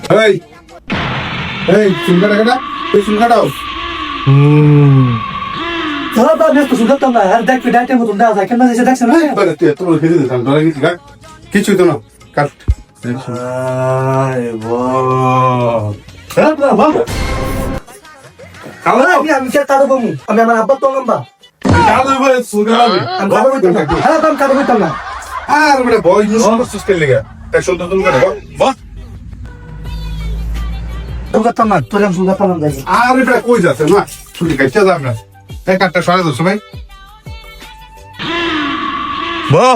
এই এই চুলকাটা কাটা এই চুলকাটাও বাবা আমি তো শুনতাম না আর দেখ ডাইটের মতন দেওয়া যায় কেন এসে দেখছেন না তোর খেতে দিতাম তোরা কিছু কিছুই তো না কাট আমি কে কারো বমু আমি আমার আব্বা তো লম্বা আমি কারো বইতাম না আর বড় বয় ইউজ করছিস কে লাগা এক সুন্দর চুলকাটা বাহ শুনতাম না তোর আমি শুনতাম না দেখি আর এটা কই যাচ্ছে না চুলি কাটতে যাবে না এই কাটটা সরাই দাও সবাই বাহ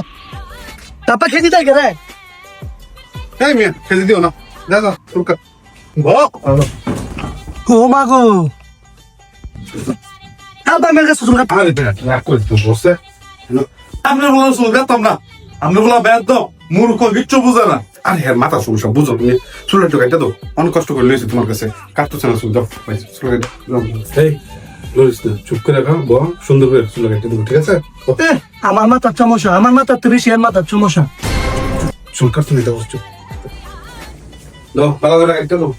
তারপর খেতে যাই রে এই মিয়া খেতে দিও না যা যা চুলকা বাহ ও মা গো আব্বা মেরে কাছে শুনতাম আরে বেটা না কই তো বসে আমরা বলা শুনতাম না আমরা বলা বেদ মূর্খ কিচ্ছু বুঝে না আরে হ্যাঁ মাথা সমস্যা বুঝো তুমি চুলের তো কাটতে দাও অনেক কষ্ট করে লইছি তোমার কাছে কাটতেছে না চুল দাও ভাই চুল কাটতে এই লইস না চুপ করে রাখো বহ সুন্দর করে চুল কাটতে দেবো ঠিক আছে আমার মাথার সমস্যা আমার মাথার তো বেশি আর মাথার সমস্যা চুল কাটতে নিতে বসছো দাও ভালো করে কাটতে দাও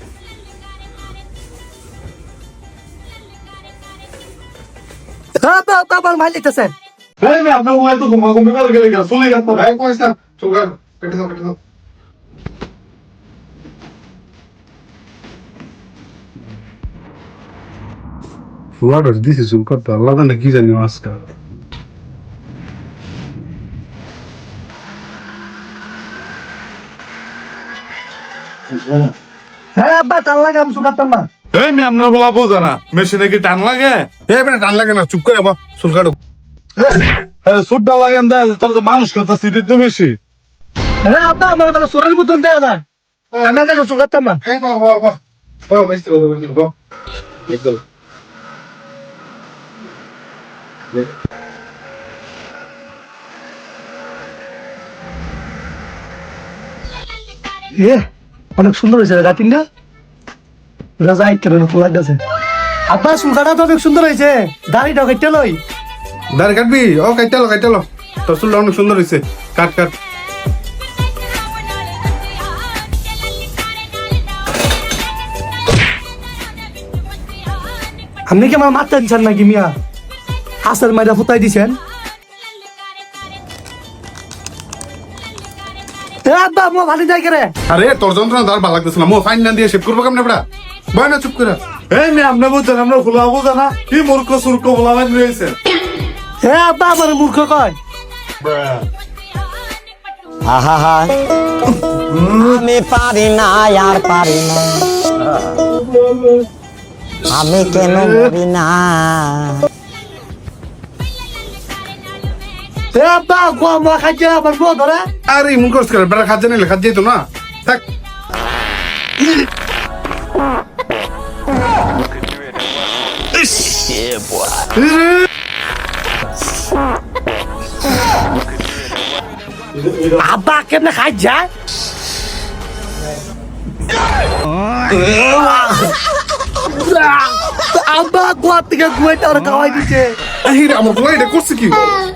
বাবা মাল দিতেছেন এই মে আপনার মোবাইল তো ঘুমি করে গেলে চলে গেল ভাই কইছ না চুল কেটে দাও What is this? চুল কাটতে আল্লাহ জানে কি জানি আজকাল হ্যাঁ আব্বা তার লাগে আমি শুনতাম না এই মে আপনার বলা বোঝে না মেশিনে কি টান লাগে এই বেটা টান লাগে না চুপ করে বাবা চুল কাটো সুটটা লাগান দেয় তোর তো মানুষ কথা সিটির তো বেশি হ্যাঁ আব্বা আমার মানে সোরের মতন দেওয়া যায় আমি দেখো শুনতাম না এই বাবা বাবা বাবা বেশি বাবা একদম অনেক সুন্দর হয়েছে রাতিনটা রাজা কেন লাগতেছে আব্বা সুলকাটা তো অনেক সুন্দর হয়েছে দাড়িটা কেটে লই দাঁড়ি কাটবি ও কাটতে লো তোর চুলটা অনেক সুন্দর হয়েছে কাট কাট আপনি কি আমার মারতে দিচ্ছেন নাকি মিয়া হাসের মাইরা ফুটাই দিছেন আব্বা মো ভালো যাই করে আরে তোর যন্ত্রণা দাঁড় ভালো লাগতেছে না মো ফাইন না দিয়ে শেভ করবো কেমন বেটা বয় না চুপ করে এই মে আপনি বুঝছেন আমরা খোলা বোঝে না কি মূর্খ সুর্খ বলা মানে রয়েছে হ্যাঁ আব্বা আমার মূর্খ কয় আহা আমি পারি না আর পারি না আমি কেন মরি না আব্বা গো খাইছে আমার বউ ধরে আরে মন করছ করে বেটা খাচ্ছে নিলে খাচ্ছে তো না থাক আব্বা কেমনে খাই যায় আব্বা গোয়া থেকে গুয়েটা ওরা খাওয়াই দিচ্ছে এই রে আমার বলাই এটা করছে কি